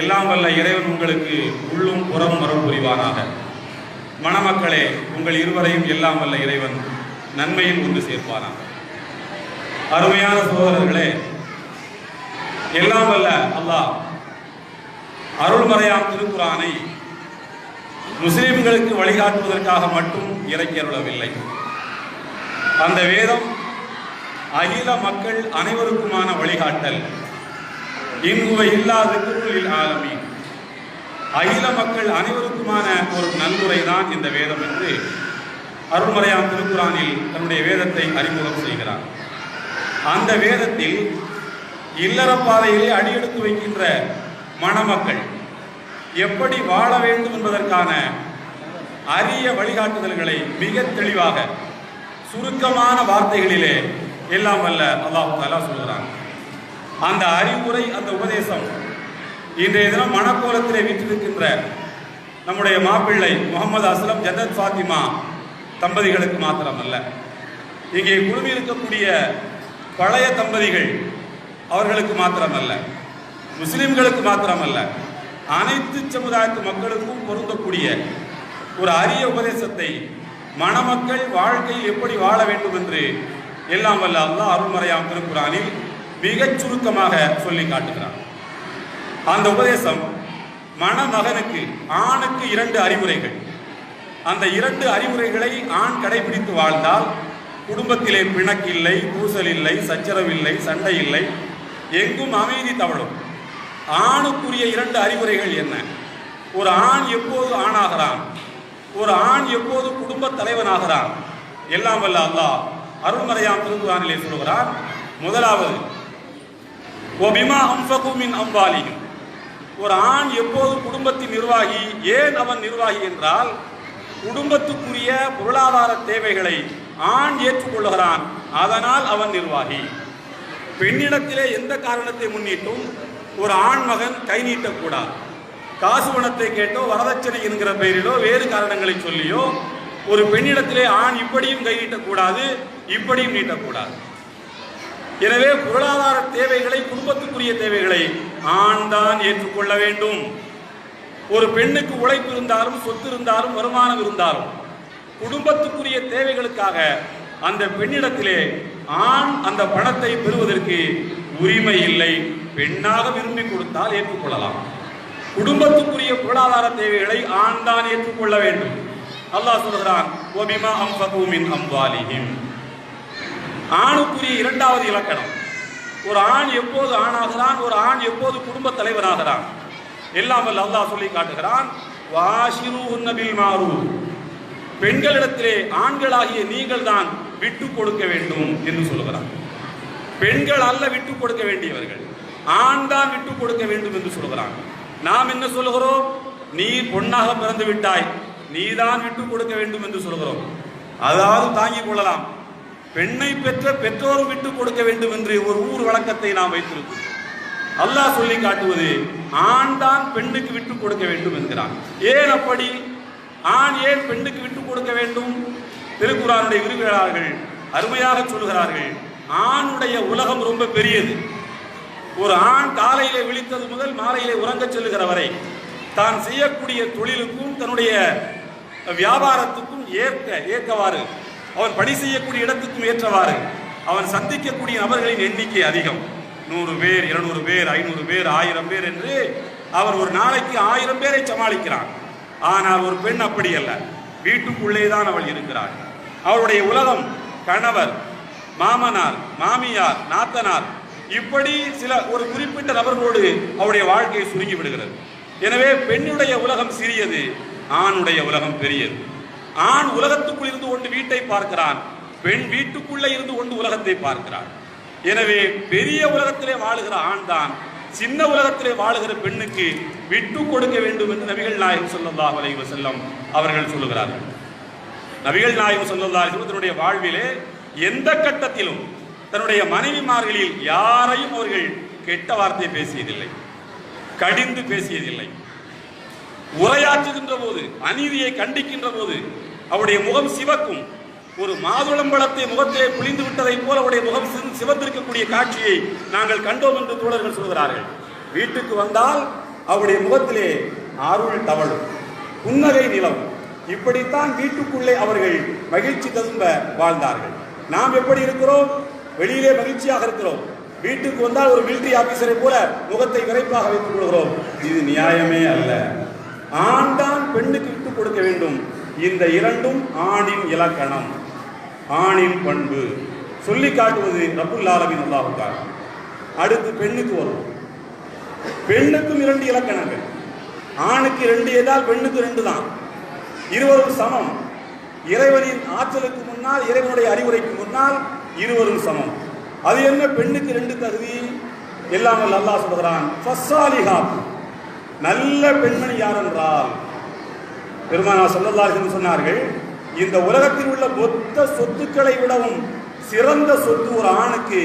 எல்லாம் வல்ல இறைவன் உங்களுக்கு உள்ளும் புறம் வரம் புரிவானாக. மணமக்களே, உங்கள் இருவரையும் எல்லாம் வல்ல இறைவன் நன்மையில் ஒன்று சேர்ப்பானாக. அருமையான சகோதரர்களே, எல்லாம் வல்ல அல்லாஹ் அருள்மறையாம் திருக்குரானை முஸ்லிம்களுக்கு வழிகாட்டுவதற்காக மட்டும் இறக்கி அருளவில்லை. அந்த வேதம் அகில மக்கள் அனைவருக்குமான வழிகாட்டல். இங்குவ இல்லாத ஆலமி, அகில மக்கள் அனைவருக்குமான ஒரு நன்முறை தான் இந்த வேதம் என்று அருள்மறையாம் திருக்குரானில் தன்னுடைய வேதத்தை அறிமுகம் செய்கிறார். அந்த வேதத்தில் இல்லறப்பாதையிலே அடியெடுத்து வைக்கின்ற மணமக்கள் எப்படி வாழ வேண்டும் என்பதற்கான அரிய வழிகாட்டுதல்களை மிக தெளிவாக சுருக்கமான வார்த்தைகளிலே எல்லாம் வல்ல அல்லாஹ் தஆலா சொல்கிறான். அந்த அறிவுரை, அந்த உபதேசம் இன்றைய தினம் மணக்கோலத்திலே வீற்றிருக்கின்ற நம்முடைய மாப்பிள்ளை முகமது அஸ்லம் ஜன்னத் ஃபாத்திமா தம்பதிகளுக்கு மாத்திரமல்ல, இங்கே குழுமி இருக்கக்கூடிய பழைய தம்பதிகள் அவர்களுக்கு மாத்திரமல்ல, முஸ்லிம்களுக்கு மாத்திரமல்ல, அனைத்து சமுதாயத்து மக்களுக்கும் பொருந்தக்கூடிய ஒரு அரிய உபதேசத்தை மணமக்கள் வாழ்க்கையில் எப்படி வாழ வேண்டும் என்று எல்லாம் வல்ல அல்லாஹ் அருள்மறையாம் திருக்குரானில் மிகச் சுருக்கமாக சொல்லி காட்டுகிறார். அந்த உபதேசம் மணமகனுக்கு, ஆணுக்கு 2 அறிவுரைகள். அந்த 2 அறிவுரைகளை ஆண் கடைபிடித்து வாழ்ந்தால் குடும்பத்திலே பிணக்கு இல்லை, பூசல் இல்லை, சச்சரவில்லை, சண்டை இல்லை, எங்கும் அமைதி தவழும். ஆணுக்குரிய 2 அறிவுரைகள் என்ன? ஒரு ஆண் எப்போது ஆணாகிறான், ஒரு ஆண் எப்போது குடும்ப தலைவனாகிறான், எல்லாம் வல்ல அல்லாஹ் அருள்மறையாம் திருக்குரானிலே சொல்கிறான். முதலாவது, ஒபிமா அம்ஃபகு மின் அம்வாலிஹிம், ஒரு ஆண் எப்போது குடும்பத்தின் நிர்வாகி. ஏன் அவன் நிர்வாகி என்றால், குடும்பத்துக்குரிய பொருளாதார தேவைகளை ஆண் ஏற்றுக்கொள்கிறான், அதனால் அவன் நிர்வாகி. பெண்ணிடத்திலே எந்த காரணத்தை முன்னிட்டும் ஒரு ஆண் மகன் கை நீட்டக்கூடாது. காசு பணத்தை கேட்டோ, வரதட்சணை என்கிற பெயரிலோ, வேறு காரணங்களை சொல்லியோ ஒரு பெண்ணிடத்திலே ஆண் இப்படியும் கை நீட்டக்கூடாது, இப்படியும் நீட்டக்கூடாது. எனவே பொருளாதார தேவைகளை, குடும்பத்துக்குரிய தேவைகளை ஆண் தான் ஏற்றுக்கொள்ள வேண்டும். ஒரு பெண்ணுக்கு உழைப்பு இருந்தாலும், சொத்து இருந்தாலும், வருமானம் இருந்தாலும், குடும்பத்துக்குரிய தேவைகளுக்காக அந்த பெண்ணிடத்திலே ஆண் அந்த பணத்தை பெறுவதற்கு உரிமை இல்லை. பெண்ணாக விரும்பி கொடுத்தால் ஏற்றுக்கொள்ளலாம். குடும்பத்துக்குரிய பொருளாதார தேவைகளை ஆண் தான் ஏற்றுக்கொள்ள வேண்டும். அல்லாஹ் சொல்கிறான், ஒபிமா அம்ஃபகு மின் அம்வாலிஹிம். ஆணுக்குரிய 2வது இலக்கணம், ஒரு ஆண் எப்போது ஆணாகிறான், ஒரு ஆண் எப்போது குடும்ப தலைவனாகிறான், எல்லாம் வல்ல அல்லாஹ் சொல்லி காட்டுகிறான். வாஷிருஹுன்ன பில் மாரூஃப், பெண்களிடத்திலே ஆண்களாகிய நீங்கள் தான் விட்டு கொடுக்க வேண்டும் என்று சொல்கிறான். பெண்கள் அல்ல விட்டு கொடுக்க வேண்டியவர்கள், ஆண் தான் விட்டு கொடுக்க வேண்டும் என்று சொல்கிறான். நாம் என்ன சொல்கிறோம்? நீ பொண்ணாக பிறந்து விட்டாய், நீதான் விட்டு கொடுக்க வேண்டும் என்று சொல்கிறோம். அதாவது தாங்கிக் கொள்ளலாம். பெண்ணை பெற்ற பெற்றோரும் விட்டு கொடுக்க வேண்டும் என்று ஒரு ஊர் வழக்கத்தை நாம் வைத்திருக்கிறோம். அல்லாஹ் சொல்லி காட்டுவது, ஆண் தான் பெண்ணுக்கு விட்டு கொடுக்க வேண்டும் என்கிறான். ஏன் அப்படி? ஆண் ஏன் பெண்ணுக்கு விட்டு கொடுக்க வேண்டும்? திருக்குரானுடைய விரிவுரையாளர்கள் அருமையாக சொல்கிறார்கள், ஆணுடைய உலகம் ரொம்ப பெரியது. ஒரு ஆண் காலையிலே விழித்தது முதல் மாலையிலே உறங்கச் செல்லுகிற வரை தான் செய்யக்கூடிய தொழிலுக்கும் தன்னுடைய வியாபாரத்துக்கும் ஏற்கவாறு, அவன் பணி செய்யக்கூடிய இடத்துக்கும் ஏற்றவாறு அவன் சந்திக்கக்கூடிய நபர்களின் எண்ணிக்கை அதிகம். 100 பேர், 200 பேர், 500 பேர், 1000 பேர் என்று அவர் ஒரு நாளைக்கு 1000 பேரை சமாளிக்கிறார். ஆனால் ஒரு பெண் அப்படி அல்ல. வீட்டுக்குள்ளே தான் அவள் இருக்கிறாள். அவளுடைய உலகம் கணவர், மாமனார், மாமியார், நாத்தனார், இப்படி சில ஒரு குறிப்பிட்ட நபர்களோடு அவருடைய வாழ்க்கையை சுருங்கி விடுகிறது. எனவே பெண்ணுடைய உலகம் சிறியது, ஆணுடைய உலகம் பெரியது. ஆண் உலகத்துக்குள் இருந்து கொண்டு வீட்டை பார்க்கிறான், பெண் வீட்டுக்குள்ளே இருந்து கொண்டு உலகத்தை பார்க்கிறான். எனவே பெரிய உலகத்திலே வாழுகிற ஆண் தான் சின்ன உலகத்திலே வாழுகிற பெண்ணுக்கு விட்டு கொடுக்க வேண்டும் என்று நபிகள் நாயகம் ஸல்லல்லாஹு அலைஹி வஸல்லம் அவர்கள் சொல்லுகிறார்கள். நபிகள் நாயகம் ஸல்லல்லாஹு அலைஹி வஸல்லம் தன்னுடைய வாழ்விலே எந்த கட்டத்திலும் தன்னுடைய மனைவிமார்களில் யாரையும் அவர்கள் கெட்ட வார்த்தை பேசியதில்லை, கடிந்து பேசியதில்லை. உரையாற்றுகின்ற போது, அநீதியை கண்டிக்கின்ற போது அவருடைய முகம் சிவக்கும். ஒரு மாதுளம்பழத்தை முகத்திலே புளிந்து விட்டதை போல அவருடைய முகம் சிவந்திருக்கக்கூடிய காட்சியை நாங்கள் கண்டோம் என்று தோழர்கள் சொல்கிறார்கள். வீட்டுக்கு வந்தால் அவருடைய முகத்திலே அருள் தவழும், புன்னகை நிலவும். இப்படித்தான் வீட்டுக்குள்ளே அவர்கள் மகிழ்ச்சி ததும்ப வாழ்ந்தார்கள். நாம் எப்படி இருக்கிறோம்? வெளியிலே மகிழ்ச்சியாக இருக்கிறோம், வீட்டுக்கு வந்தால் ஒரு மிலிட்டரி ஆபீசரை போல முகத்தை விரைப்பாக வைத்துக் கொள்கிறோம். இது நியாயமே அல்ல. ஆண் தான் பெண்ணுக்கு விட்டுக் கொடுக்க வேண்டும். இந்த இரண்டும் ஆணின் இலக்கணம், ஆணின் பண்பு சொல்லி காட்டுவது ரப்புல் ஆலமீன் அல்லாஹ் தஆலா. அடுத்து பெண்ணுக்கு வரும். பெண்ணுக்கும் 2 இலக்கணங்கள். ஆணுக்கு 2 ஏதால் பெண்ணுக்கு 2 தான். இருவரும் சமம். இறைவனின் ஆற்றலுக்கு முன்னால், இறைவனுடைய அறிவுரைக்கு முன்னால் இருவரும் சமம். அது என்ன? பெண்ணுக்கு 2 தகுதி. எல்லாம் அல்லாஹ் சொல்கிறான், ஃபஸ்ஸாலிஹாத், நல்ல பெண்மணி யார் என்றால் பெருமானார் ஸல்லல்லாஹு அலைஹி வஸல்லம் சொன்னார்கள், இந்த உலகத்தில் உள்ள மொத்த சொத்துக்களை விடவும் சிறந்த சொத்து ஒரு ஆணுக்கு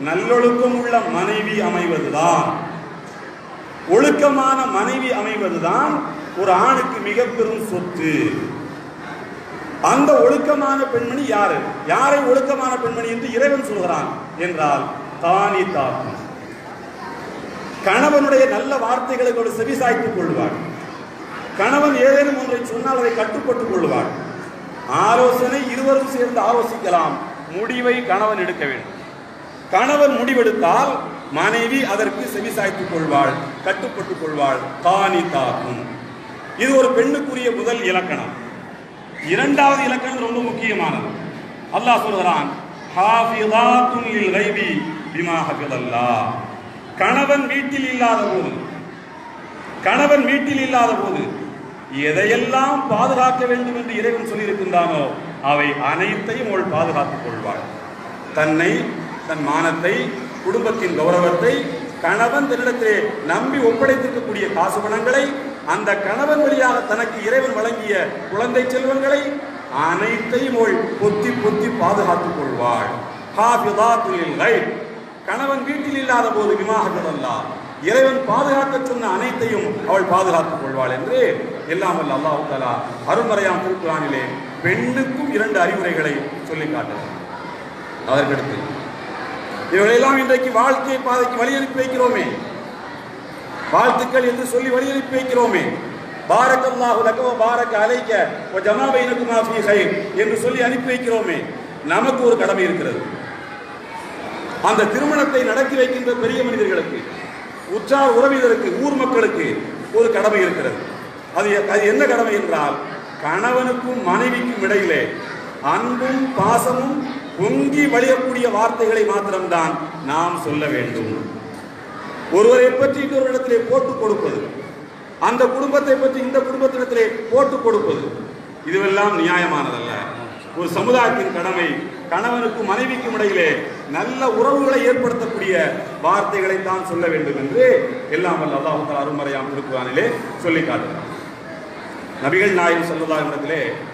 நல்லொழுக்கம் உள்ள மனைவி அமைவதுதான். ஒழுக்கமான மனைவி அமைவதுதான் ஒரு ஆணுக்கு மிக பெரும் சொத்து. அந்த ஒழுக்கமான பெண்மணி யாரு? யாரை ஒழுக்கமான பெண்மணி என்று இறைவன் சொல்கிறான் என்றால் தானி தாக்கும், கணவனுடைய நல்ல வார்த்தைகளுக்கு செவி சாய்த்துக் கொள்வார். கணவன் ஏதேனும் ஒன்றை சொன்னால் அதை கட்டுப்பட்டுக் கொள்வார். ஆலோசனை இருவரும் சேர்ந்து ஆலோசிக்கலாம், முடிவை கணவன் எடுக்க வேண்டும். கணவன் முடிவெடுத்தால் மனைவி அதற்கு செவி சாய்த்துக் கொள்வாள், கட்டுப்பட்டுக் கொள்வாள். தானி தாக்கும், இது ஒரு பெண்ணுக்குரிய முதல் இலக்கணம். இரண்டாவது இலக்கணம் ரொம்ப முக்கியமானது. அல்லாஹ் சொல்கிறான், ஹாஃபிதாத்துன் லில் கைபி பிமா ஹஃபிதல்லாஹ். கணவன் வீட்டில் இல்லாத போது எதையெல்லாம் பாதுகாக்க வேண்டும் என்று இறைவன் சொல்லியிருக்கின்றானோ அவை அனைத்தையும் அவள் பாதுகாத்துக் கொள்வாள். தன்னை, தன் மானத்தை, குடும்பத்தின் கௌரவத்தை, கணவன் தன்னிடத்திலே நம்பி ஒப்படைத்திருக்கக்கூடிய காசு பணங்களை, அந்த கணவன் வழியாக தனக்கு இறைவன் வழங்கிய குழந்தை செல்வங்களை அனைத்தையும் பொத்தி பொத்தி பாதுகாத்துக் கொள்வாள். கணவன் வீட்டில் இல்லாத போது பிமா ஹஃபிதல்லாஹ், இறைவன் பாதுகாக்க சொன்ன அனைத்தையும் அவள் பாதுகாத்துக் கொள்வாள் என்று எல்லாம் வல்ல அல்லாஹ் தஆலா அருள்மறையாம் திருக்குர்ஆனிலே பெண்ணுக்கும் 2 அறிவுரைகளை சொல்லி காட்டுகிறார். அதற்கடுத்து இவர்களெல்லாம் இன்றைக்கு வாழ்க்கை பாதைக்கு வழியனுப்பி வைக்கிறோமே, வாழ்த்துக்கள் என்று சொல்லி வழியனுப்பி வைக்கிறோமே. பாரக்கல்லாஹு லக வ பாரக அலைக வ ஜமா பைனகுமா ஃபீ கைர் என்று சொல்லி அனுப்பி வைக்கிறோமே. நமக்கு ஒரு கடமை இருக்கிறது. அந்த திருமணத்தை நடத்தி வைக்கின்ற பெரிய மனிதர்களுக்கு, உற்றார் உறவினருக்கு, ஊர் மக்களுக்கு ஒரு கடமை இருக்கிறது. அது என்ன கடமை என்றால், கணவனுக்கும் மனைவிக்கும் இடையிலே அன்பும் பாசமும் பொங்கி வழியக்கூடிய வார்த்தைகளை மாத்திரம்தான் நாம் சொல்ல வேண்டும். ஒருவரை பற்றி இன்னொருடத்திலே போட்டுக் கொடுப்பது, அந்த குடும்பத்தை பற்றி இந்த குடும்பத்திடத்திலே போட்டுக் கொடுப்பது, இதுவெல்லாம் நியாயமானதல்ல. ஒரு சமுதாயத்தின் கடமை கணவனுக்கும் மனைவிக்கும் இடையிலே நல்ல உறவுகளை ஏற்படுத்தக்கூடிய வார்த்தைகளை தான் சொல்ல வேண்டும் என்று எல்லாம் வல்ல அல்லாஹ் தஆலா அருள்மறையாம் திருக்குர்ஆனிலே சொல்லி காட்டுகிறார். நபிகள் நாயகம் ஸல்லல்லாஹு அலைஹி வஸல்லம்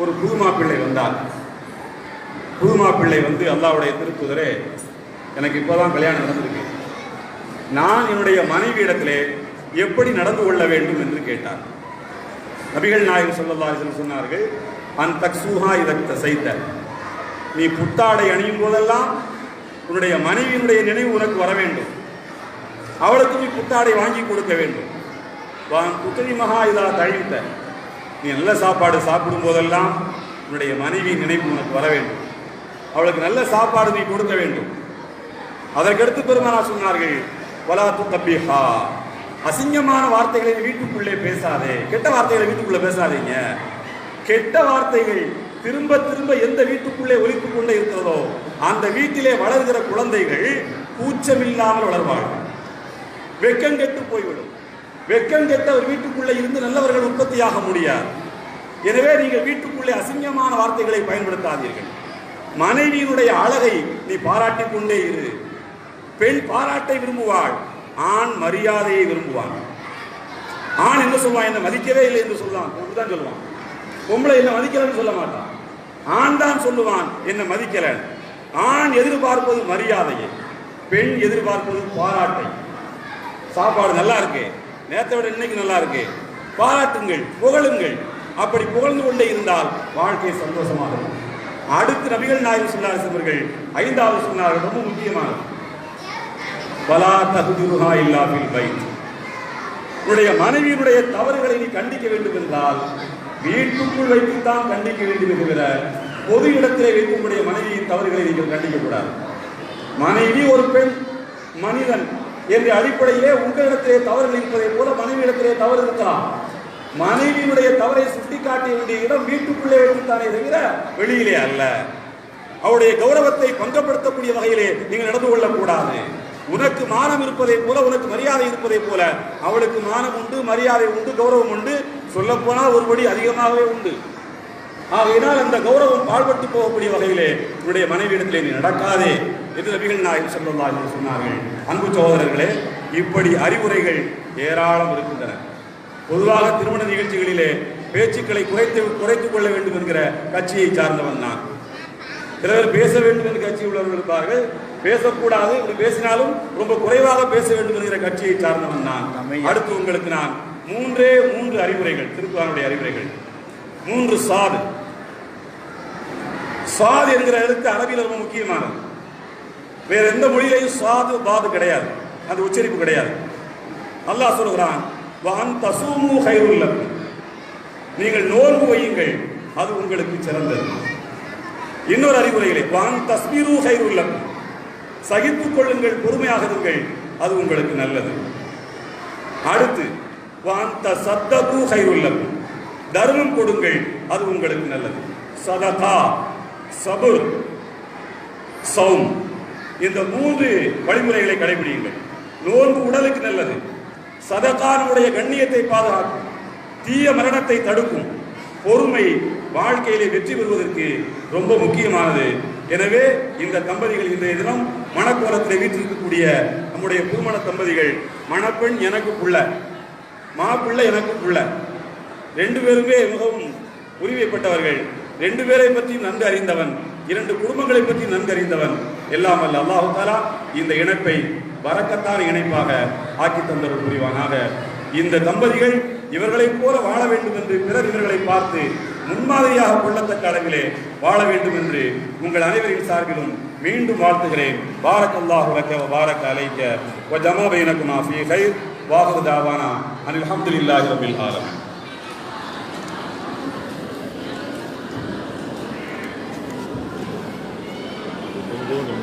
ஒரு புதுமா பிள்ளை வந்தார். புதுமா பிள்ளை வந்து, அல்லாஹ்வுடைய திருத்தூதரே, எனக்கு இப்போதான் கல்யாணம் நடந்திருக்கு, நான் என்னுடைய மனைவி இடத்திலே எப்படி நடந்து கொள்ள வேண்டும் என்று கேட்டார். நபிகள் நாயகம் ஸல்லல்லாஹு அலைஹி வஸல்லம் சொன்னார்கள், அன் தக்ஸூஹா இதக்த சைத, நீ புத்தாடை அணியும் போதெல்லாம் உன்னுடைய மனைவியினுடைய நினைவு உனக்கு வர வேண்டும். அவளுக்கு நீ புத்தாடை வாங்கி கொடுக்க வேண்டும். புத்தனி மகா இதா தழித்த, நீ நல்ல சாப்பாடு சாப்பிடும் போதெல்லாம் உன்னுடைய மனைவி நினைவு உனக்கு வர வேண்டும். அவளுக்கு நல்ல சாப்பாடு நீ கொடுக்க வேண்டும். அதற்கடுத்து பெருமானார் சொன்னார்கள், வலா துகப்பிஹா, அசிங்கமான வார்த்தைகளை வீட்டுக்குள்ளே பேசாதே, கெட்ட வார்த்தைகளை வீட்டுக்குள்ளே பேசாதீங்க. கெட்ட வார்த்தைகள் திரும்ப திரும்ப எந்த வீட்டுக்குள்ளே ஒலித்துக் கொண்டே இருக்கிறதோ அந்த வீட்டிலே வளர்கிற குழந்தைகள் கூச்சமில்லாமல் வளர்வார்கள். வெக்கங்கெட்டு போய்விடும். வெக்கங்கெட்ட ஒரு வீட்டுக்குள்ளே இருந்து நல்லவர்கள் உற்பத்தியாக முடியாது. எனவே நீங்கள் வீட்டுக்குள்ளே அசிங்கமான வார்த்தைகளை பயன்படுத்தாதீர்கள். மனைவியினுடைய அழகை நீ பாராட்டிக் கொண்டே இரு. பெண் பாராட்டை விரும்புவாள், ஆண் மரியாதையை விரும்புவான். ஆண் என்ன சொல்லுவான்? என்ன மதிக்கவே இல்லை என்று சொல்லுவான், தான் சொல்லுவான். பொம்பளை என்ன மதிக்கலன்னு சொல்ல மாட்டான். ஆண் தான் சொல்லுவான் என்ன மதிக்கல. ஆண் எதிர்பார்ப்பது மரியாதையை, பெண் எதிர்பார்ப்பது பாராட்டை. சாப்பாடு நல்லா இருக்கு, நேற்றை விட இன்னைக்கு நல்லா இருக்கு, பாராட்டுங்கள், புகழுங்கள். அப்படி புகழ்ந்து கொண்டே இருந்தால் வாழ்க்கை சந்தோஷமாக இருக்கும். அடுத்து நபிகள் நாயகம் ஸல்லல்லாஹு அலைஹி வஸல்லம் 5வது சொன்னார்கள், ரொம்ப முக்கியமானது. வலா தஹ்ஜுருஹா இல்லா ஃபில் பைத். உன்னுடைய மனைவியினுடைய தவறுகளை நீ கண்டிக்க வேண்டும் என்றால் வீட்டுக்குள் வைத்துத்தான் கண்டிக்க வேண்டும் என்கிற பொது இடத்திலே வைத்து உங்களுடைய மனைவியின் தவறுகளை நீங்கள் கண்டிக்க கூடாது. மனைவி ஒரு பெண் மனிதன் என்ற அடிப்படையிலே உங்களிடத்திலே தவறுகள் இருப்பதை போல மனைவியிடத்திலே தவறு இருக்கலாம். மனைவியினுடைய தவறை சுட்டிக்காட்ட வேண்டிய இடம் வீட்டுக்குள்ளே வைத்துத்தானே தவிர வெளியிலே அல்ல. அவருடைய கௌரவத்தை பங்கப்படுத்தக்கூடிய வகையிலே நீங்கள் நடந்து கொள்ளக்கூடாது. உனக்கு மானம் இருப்பதை போல, உனக்கு மரியாதை இருப்பதை போல அவளுக்கு மானம் உண்டு, மரியாதை உண்டு, கௌரவம் உண்டு, சொல்லப்போனால் ஒருபடி அதிகமாகவே உண்டு. ஆகையினால் அந்த கௌரவம் பாழ்பட்டு போகக்கூடிய வகையிலே உன்னுடைய மனைவியிடத்திலே நீ நடக்காதே என்று நபிகள் நாயகம் ஸல்லல்லாஹு அலைஹி வஸல்லம் சொன்னார்கள். அன்பு சகோதரர்களே, இப்படி அறிவுரைகள் ஏராளம் இருக்கின்றன. பொதுவாக திருமண நிகழ்ச்சிகளிலே பேச்சுக்களை குறைத்துக் கொள்ள வேண்டும் என்கிற கட்சியை சார்ந்தவன் நான். சில பேர் பேச வேண்டும் என்று கட்சி உள்ளவர்கள் இருப்பார்கள், பேசக்கூடாது, இப்படி பேசினாலும் ரொம்ப குறைவாக பேச வேண்டும் என்கிற கட்சியை சார்ந்தவன் நான். அடுத்து உங்களுக்கு நான் மூன்று அறிவுரைகள், திருக்குர்ஆனுடைய அறிவுரைகள். 3 சாது. சாது என்கிற எழுத்து அரபியில் ரொம்ப முக்கியமானது. வேற எந்த மொழியிலையும் சாது பாது கிடையாது, அந்த உச்சரிப்பு கிடையாது. அல்லாஹ் சொல்கிறான், வஅன் தஸூமு கைருல் லக்கும், நீங்கள் நோன்பு வையுங்கள், அது உங்களுக்கு சிறந்தது. இன்னொரு அறிவுரைகளை, வஅன் தஸ்பிரு கைருல் லக்கும், சகித்துக் கொள்ளுங்கள், பொறுமையாக இருங்கள், அது உங்களுக்கு நல்லது. அடுத்து வஅன் தஸத்தகு கைருல் லக்கும், தர்மம் கொடுங்கள், அது உங்களுக்கு நல்லது. சதகா, சபுர், சௌம், இந்த 3 வழிமுறைகளை கடைபிடியுங்கள். நோன்பு உடலுக்கு நல்லது, சதகானுடைய கண்ணியத்தை பாதுகாக்கும், தீய மரணத்தை தடுக்கும், பொறுமை வாழ்க்கையிலே வெற்றி பெறுவதற்கு ரொம்ப முக்கியமானது. எனவே இந்த தம்பதிகள் இன்றைய தினம் மணக்கோலத்தில் வீற்றிருக்கக்கூடிய நம்முடைய புதுமண தம்பதிகள், மணப்பெண் எனக்கு புள்ள, மாப்பிள்ளை எனக்கு புள்ள, 2 பேருமே மிகவும் உரிமைப்பட்டவர்கள், 2 பேரை பற்றியும் நன்கு அறிந்தவன், 2 குடும்பங்களை பற்றி நன்கு அறிந்தவன். எல்லாம் வல்ல அல்லாஹ் தஆலா இந்த இணைப்பை பரக்கத்தான இணைப்பாக ஆக்கி தந்தருள் புரிவானாக. இந்த தம்பதிகள் இவர்களைப் போல வாழ வேண்டும் என்று பிறர் இவர்களை பார்த்து முன்மாதிரியாக கொள்ளத்தக்க அளவிலே வாழ வேண்டும் என்று உங்கள் அனைவரின் சார்பிலும் மீண்டும் வாழ்த்துகிறேன். பாரக்கல்லாஹு லக வ பாரக அலைக வ ஜமா பைனகுமா ஃபீ கைர் வாஹிரு தாவானா அனில் ஹம்துலில்லாஹி ரப்பில் ஆலமீன். doing